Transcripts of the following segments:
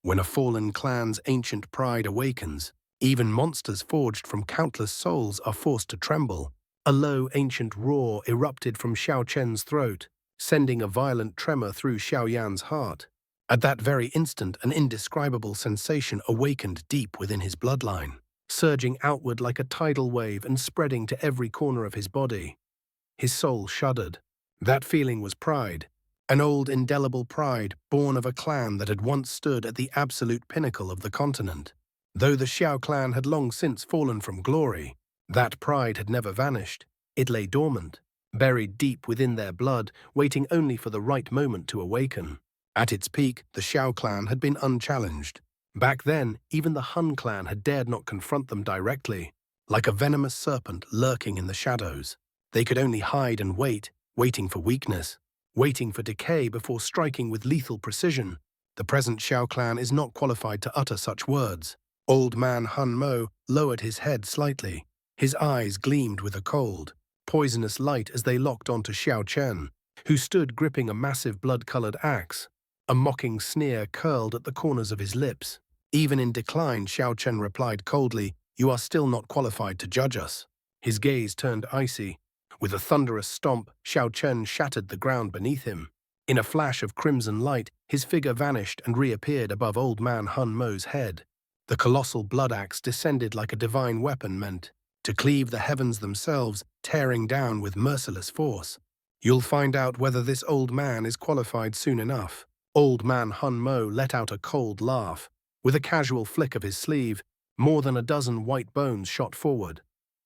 When a fallen clan's ancient pride awakens, even monsters forged from countless souls are forced to tremble. A low, ancient roar erupted from Xiao Chen's throat, sending a violent tremor through Xiao Yan's heart. At that very instant, an indescribable sensation awakened deep within his bloodline, surging outward like a tidal wave and spreading to every corner of his body. His soul shuddered. That feeling was pride, an old indelible pride born of a clan that had once stood at the absolute pinnacle of the continent. Though the Xiao clan had long since fallen from glory, that pride had never vanished. It lay dormant, buried deep within their blood, waiting only for the right moment to awaken. At its peak, the Xiao clan had been unchallenged. Back then, even the Han clan had dared not confront them directly. Like a venomous serpent lurking in the shadows, they could only hide and wait, waiting for weakness, waiting for decay before striking with lethal precision. The present Xiao clan is not qualified to utter such words. Old man Han Mo lowered his head slightly. His eyes gleamed with a cold, poisonous light as they locked onto Xiao Chen, who stood gripping a massive blood-colored axe. A mocking sneer curled at the corners of his lips. Even in decline, Xiao Chen replied coldly, "You are still not qualified to judge us." His gaze turned icy. With a thunderous stomp, Xiao Chen shattered the ground beneath him. In a flash of crimson light, his figure vanished and reappeared above old man Han Mo's head. The colossal blood axe descended like a divine weapon meant to cleave the heavens themselves, tearing down with merciless force. You'll find out whether this old man is qualified soon enough. Old man Han Mo let out a cold laugh. With a casual flick of his sleeve, more than a dozen white bones shot forward.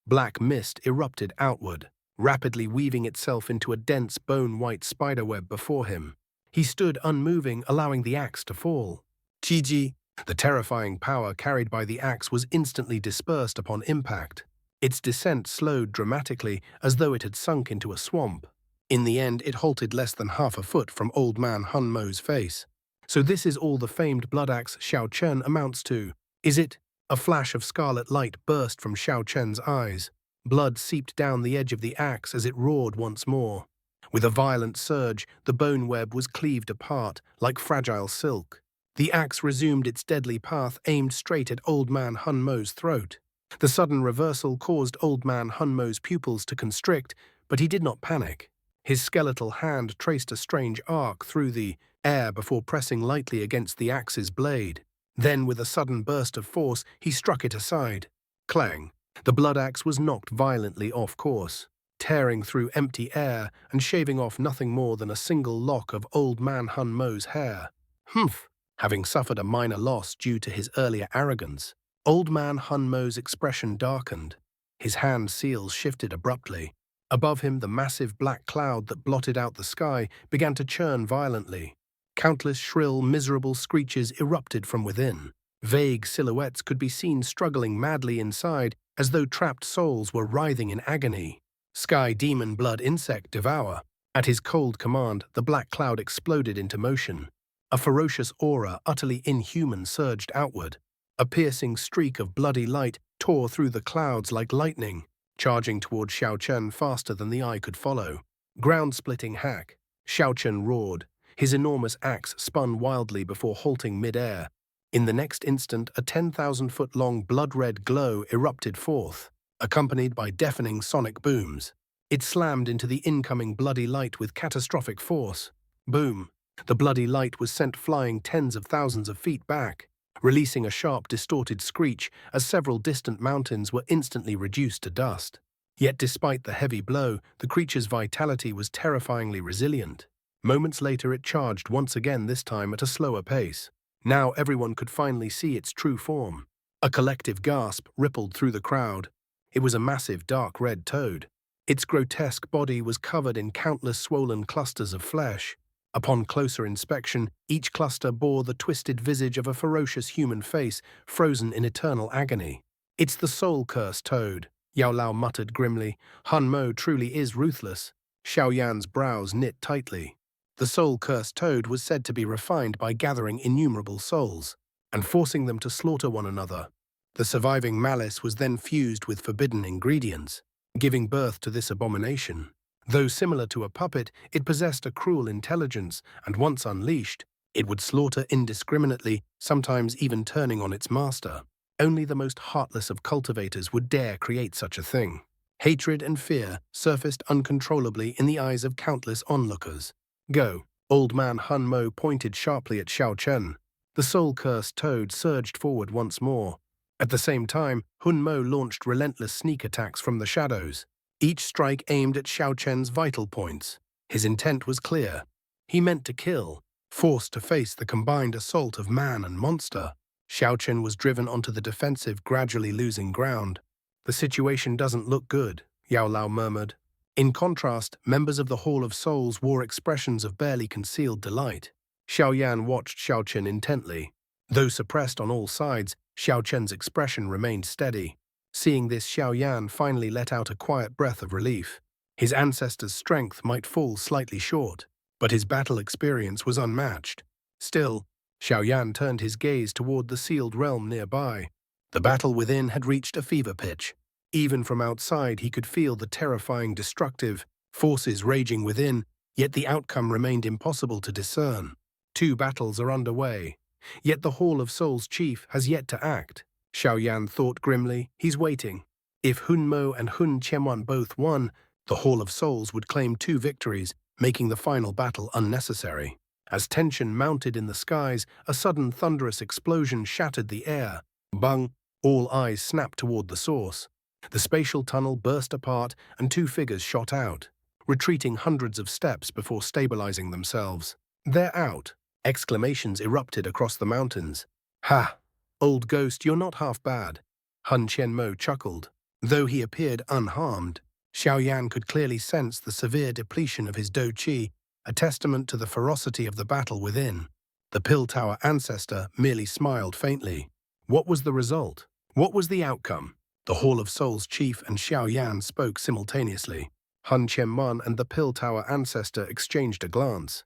Black mist erupted outward, rapidly weaving itself into a dense bone-white spiderweb before him. He stood unmoving, allowing the axe to fall. Qiji, the terrifying power carried by the axe, was instantly dispersed upon impact. Its descent slowed dramatically, as though it had sunk into a swamp. In the end, it halted less than half a foot from old man Han Mo's face. So this is all the famed blood axe Xiao Chen amounts to, is it? A flash of scarlet light burst from Xiao Chen's eyes. Blood seeped down the edge of the axe as it roared once more. With a violent surge, the bone web was cleaved apart, like fragile silk. The axe resumed its deadly path, aimed straight at old man Han Mo's throat. The sudden reversal caused old man Han Mo's pupils to constrict, but he did not panic. His skeletal hand traced a strange arc through the air before pressing lightly against the axe's blade. Then, with a sudden burst of force, he struck it aside. Clang! The blood axe was knocked violently off course, tearing through empty air and shaving off nothing more than a single lock of old man Han Mo's hair. Humph! Having suffered a minor loss due to his earlier arrogance, old man Han Mo's expression darkened. His hand seals shifted abruptly. Above him, the massive black cloud that blotted out the sky began to churn violently. Countless shrill, miserable screeches erupted from within. Vague silhouettes could be seen struggling madly inside, as though trapped souls were writhing in agony. Sky demon blood insect devour. At his cold command, the black cloud exploded into motion. A ferocious aura, utterly inhuman, surged outward. A piercing streak of bloody light tore through the clouds like lightning, charging toward Xiao Chen faster than the eye could follow. Ground-splitting hack. Xiao Chen roared. His enormous axe spun wildly before halting mid-air. In the next instant, a 10,000-foot-long blood-red glow erupted forth, accompanied by deafening sonic booms. It slammed into the incoming bloody light with catastrophic force. Boom! The bloody light was sent flying tens of thousands of feet back, releasing a sharp, distorted screech as several distant mountains were instantly reduced to dust. Yet despite the heavy blow, the creature's vitality was terrifyingly resilient. Moments later it charged once again, this time at a slower pace. Now everyone could finally see its true form. A collective gasp rippled through the crowd. It was a massive dark red toad. Its grotesque body was covered in countless swollen clusters of flesh. Upon closer inspection, each cluster bore the twisted visage of a ferocious human face, frozen in eternal agony. "It's the soul-cursed toad," Yao Lao muttered grimly. "Han Mo truly is ruthless." Xiao Yan's brows knit tightly. The soul-cursed toad was said to be refined by gathering innumerable souls and forcing them to slaughter one another. The surviving malice was then fused with forbidden ingredients, giving birth to this abomination. Though similar to a puppet, it possessed a cruel intelligence, and once unleashed, It would slaughter indiscriminately, sometimes even turning on its master. Only the most heartless of cultivators would dare create such a thing. Hatred and fear surfaced uncontrollably in the eyes of countless onlookers. Go! Old man Hun Mo pointed sharply at Xiao Chen. The soul-cursed toad surged forward once more. At the same time, Hun Mo launched relentless sneak attacks from the shadows. Each strike aimed at Xiao Chen's vital points. His intent was clear. He meant to kill, forced to face the combined assault of man and monster. Xiao Chen was driven onto the defensive, gradually losing ground. The situation doesn't look good, Yao Lao murmured. In contrast, members of the Hall of Souls wore expressions of barely concealed delight. Xiao Yan watched Xiao Chen intently. Though suppressed on all sides, Xiao Chen's expression remained steady. Seeing this, Xiao Yan finally let out a quiet breath of relief. His ancestor's strength might fall slightly short, but his battle experience was unmatched. Still, Xiao Yan turned his gaze toward the sealed realm nearby. The battle within had reached a fever pitch. Even from outside, he could feel the terrifying destructive forces raging within, yet the outcome remained impossible to discern. 2 battles are underway, yet the Hall of Souls chief has yet to act. Xiao Yan thought grimly. He's waiting. If Hun Mo and Hun Qianwan both won, the Hall of Souls would claim 2 victories, making the final battle unnecessary. As tension mounted in the skies, a sudden thunderous explosion shattered the air. Bang! All eyes snapped toward the source. The spatial tunnel burst apart and 2 figures shot out, retreating hundreds of steps before stabilizing themselves. They're out! Exclamations erupted across the mountains. Ha! Old ghost, you're not half bad. Hun Qianmo chuckled. Though he appeared unharmed, Xiao Yan could clearly sense the severe depletion of his Do Qi, a testament to the ferocity of the battle within. The Pill Tower ancestor merely smiled faintly. What was the result? What was the outcome? The Hall of Souls chief and Xiao Yan spoke simultaneously. Hun Qianman and the Pill Tower ancestor exchanged a glance.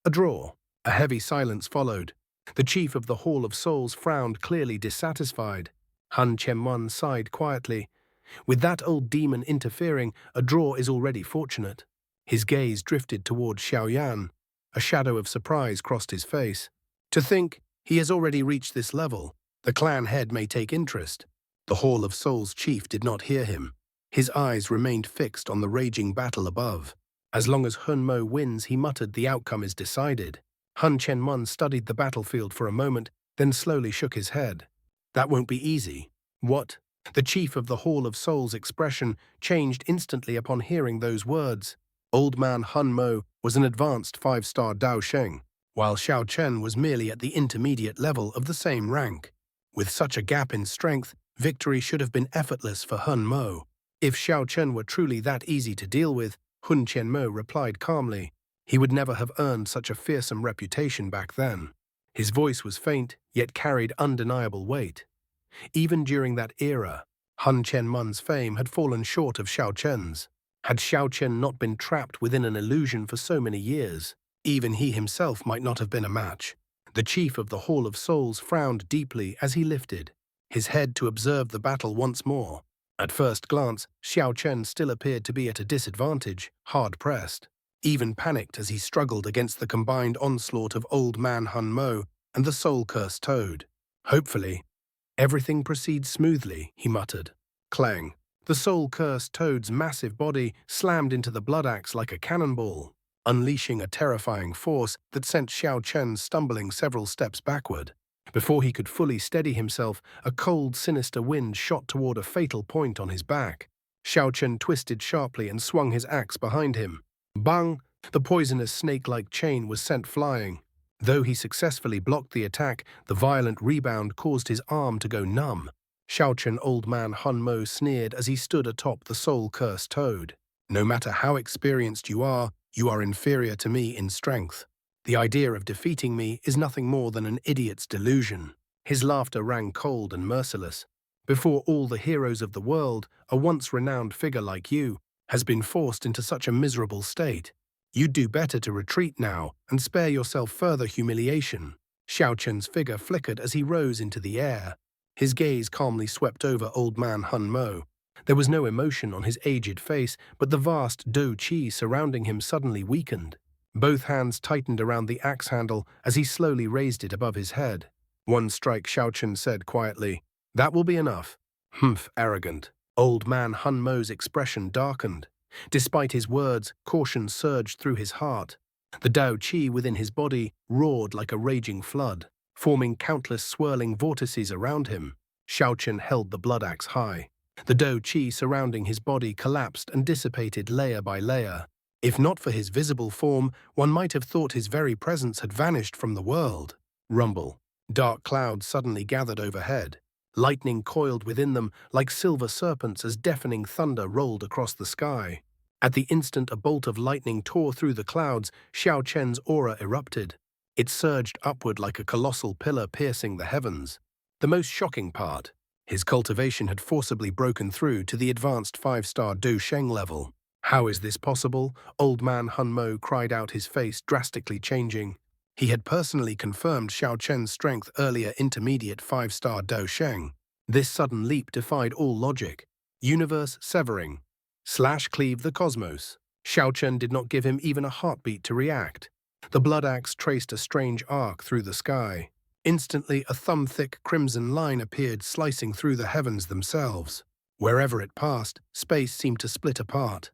A draw. A heavy silence followed. The chief of the Hall of Souls frowned, clearly dissatisfied. Hun Qianman sighed quietly. With that old demon interfering, a draw is already fortunate. His gaze drifted toward Xiao Yan. A shadow of surprise crossed his face. To think, he has already reached this level. The clan head may take interest. The Hall of Souls chief did not hear him. His eyes remained fixed on the raging battle above. As long as Hun Mo wins, he muttered, the outcome is decided. Hun Qianmun studied the battlefield for a moment, then slowly shook his head. That won't be easy. What? The chief of the Hall of Souls' expression changed instantly upon hearing those words. Old man Hun Mo was an advanced 5-star Dao Sheng, while Xiao Chen was merely at the intermediate level of the same rank. With such a gap in strength, victory should have been effortless for Hun Mo. If Xiao Chen were truly that easy to deal with, Hun Qianmo replied calmly, he would never have earned such a fearsome reputation back then. His voice was faint, yet carried undeniable weight. Even during that era, Hun Qianmun's fame had fallen short of Xiao Chen's. Had Xiao Chen not been trapped within an illusion for so many years, even he himself might not have been a match. The chief of the Hall of Souls frowned deeply as he lifted his head to observe the battle once more. At first glance, Xiao Chen still appeared to be at a disadvantage, hard-pressed, even panicked as he struggled against the combined onslaught of old man Hun Mo and the soul-cursed toad. Hopefully, everything proceeds smoothly, he muttered. Clang. The soul-cursed toad's massive body slammed into the blood axe like a cannonball, unleashing a terrifying force that sent Xiao Chen stumbling several steps backward. Before he could fully steady himself, a cold, sinister wind shot toward a fatal point on his back. Xiao Chen twisted sharply and swung his axe behind him. Bang! The poisonous snake-like chain was sent flying. Though he successfully blocked the attack, the violent rebound caused his arm to go numb. Xiao Chen old man Hun Mo sneered as he stood atop the soul-cursed toad. No matter how experienced you are inferior to me in strength. The idea of defeating me is nothing more than an idiot's delusion. His laughter rang cold and merciless. Before all the heroes of the world, a once renowned figure like you has been forced into such a miserable state. You'd do better to retreat now and spare yourself further humiliation. Xiao Chen's figure flickered as he rose into the air. His gaze calmly swept over old man Hun Mo. There was no emotion on his aged face, but the vast Do Qi surrounding him suddenly weakened. Both hands tightened around the axe handle as he slowly raised it above his head. "One strike," Xiaochen said quietly. "That will be enough." "Humph, arrogant." Old man Hun Mo's expression darkened. Despite his words, caution surged through his heart. The Dao Qi within his body roared like a raging flood, forming countless swirling vortices around him. Xiaochen held the blood axe high. The Dao Qi surrounding his body collapsed and dissipated layer by layer. If not for his visible form, one might have thought his very presence had vanished from the world. Rumble. Dark clouds suddenly gathered overhead. Lightning coiled within them like silver serpents as deafening thunder rolled across the sky. At the instant a bolt of lightning tore through the clouds, Xiao Chen's aura erupted. It surged upward like a colossal pillar piercing the heavens. The most shocking part, his cultivation had forcibly broken through to the advanced 5-star Do Sheng level. "How is this possible?" Old man Hun Mo cried out, his face drastically changing. He had personally confirmed Xiao Chen's strength earlier, intermediate 5-star Do Sheng. This sudden leap defied all logic. Universe severing. Slash cleave the cosmos. Xiao Chen did not give him even a heartbeat to react. The blood axe traced a strange arc through the sky. Instantly, a thumb-thick crimson line appeared, slicing through the heavens themselves. Wherever it passed, space seemed to split apart.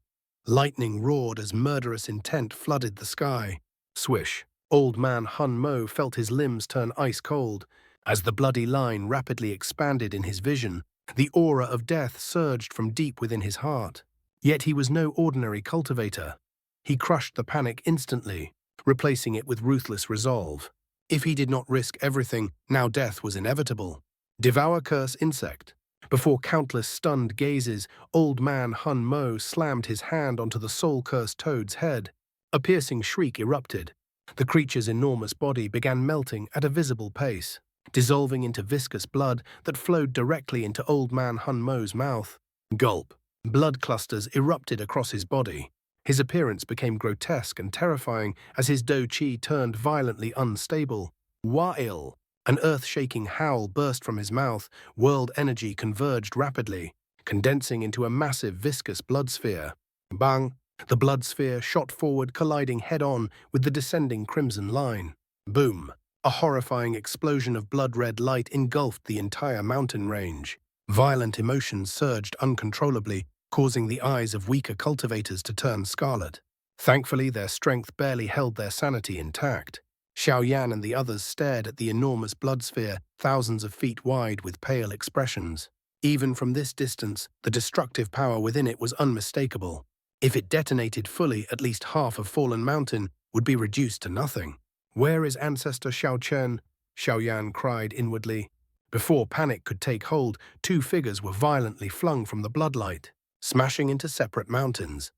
Lightning roared as murderous intent flooded the sky. Swish. Old man Hun Mo felt his limbs turn ice-cold. As the bloody line rapidly expanded in his vision, the aura of death surged from deep within his heart. Yet he was no ordinary cultivator. He crushed the panic instantly, replacing it with ruthless resolve. If he did not risk everything, now death was inevitable. Devour curse insect. Before countless stunned gazes, old man Hun Mo slammed his hand onto the soul-cursed toad's head. A piercing shriek erupted. The creature's enormous body began melting at a visible pace, dissolving into viscous blood that flowed directly into old man Hun Mo's mouth. Gulp. Blood clusters erupted across his body. His appearance became grotesque and terrifying as his Do Qi turned violently unstable. Wa'il! An earth-shaking howl burst from his mouth. World energy converged rapidly, condensing into a massive viscous blood sphere. Bang! The blood sphere shot forward, colliding head-on with the descending crimson line. Boom! A horrifying explosion of blood-red light engulfed the entire mountain range. Violent emotions surged uncontrollably, causing the eyes of weaker cultivators to turn scarlet. Thankfully, their strength barely held their sanity intact. Xiao Yan and the others stared at the enormous blood sphere, thousands of feet wide, with pale expressions. Even from this distance, the destructive power within it was unmistakable. If it detonated fully, at least half of Fallen Mountain would be reduced to nothing. "Where is Ancestor Xiao Chen?" Xiao Yan cried inwardly. Before panic could take hold, two figures were violently flung from the bloodlight, smashing into separate mountains.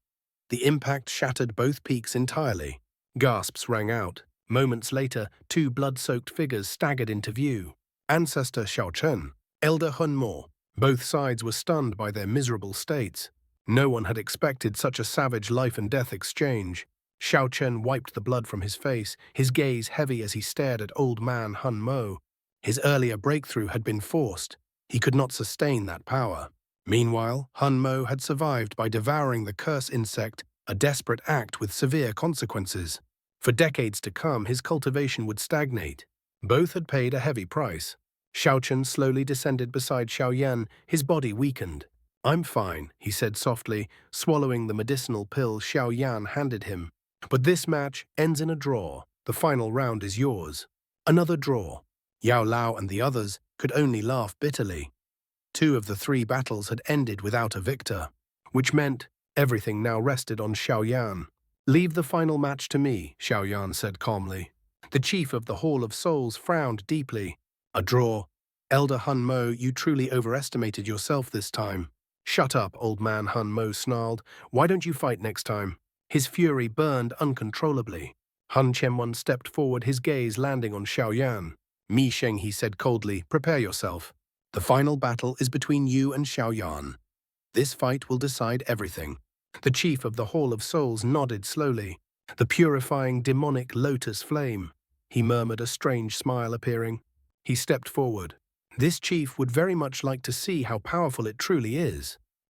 The impact shattered both peaks entirely. Gasps rang out. Moments later, two blood-soaked figures staggered into view. Ancestor Xiao Chen, Elder Hun Mo. Both sides were stunned by their miserable states. No one had expected such a savage life-and-death exchange. Xiao Chen wiped the blood from his face, his gaze heavy as he stared at old man Hun Mo. His earlier breakthrough had been forced. He could not sustain that power. Meanwhile, Hun Mo had survived by devouring the curse insect, a desperate act with severe consequences. For decades to come, his cultivation would stagnate. Both had paid a heavy price. Xiao Chen slowly descended beside Xiao Yan, his body weakened. "I'm fine," he said softly, swallowing the medicinal pill Xiao Yan handed him. "But this match ends in a draw. The final round is yours." Another draw. Yao Lao and the others could only laugh bitterly. 2 of the 3 battles had ended without a victor, which meant everything now rested on Xiao Yan. "Leave the final match to me," Xiao Yan said calmly. The chief of the Hall of Souls frowned deeply. "A draw. Elder Hun Mo, you truly overestimated yourself this time." "Shut up," old man Hun Mo snarled. "Why don't you fight next time?" His fury burned uncontrollably. Hun Chenwan stepped forward, his gaze landing on Xiao Yan. "Mi Sheng," he said coldly, "prepare yourself. The final battle is between you and Xiao Yan. This fight will decide everything." The chief of the Hall of Souls nodded slowly. "The purifying demonic lotus flame." He murmured, a strange smile appearing. He stepped forward. "This chief would very much like to see how powerful it truly is."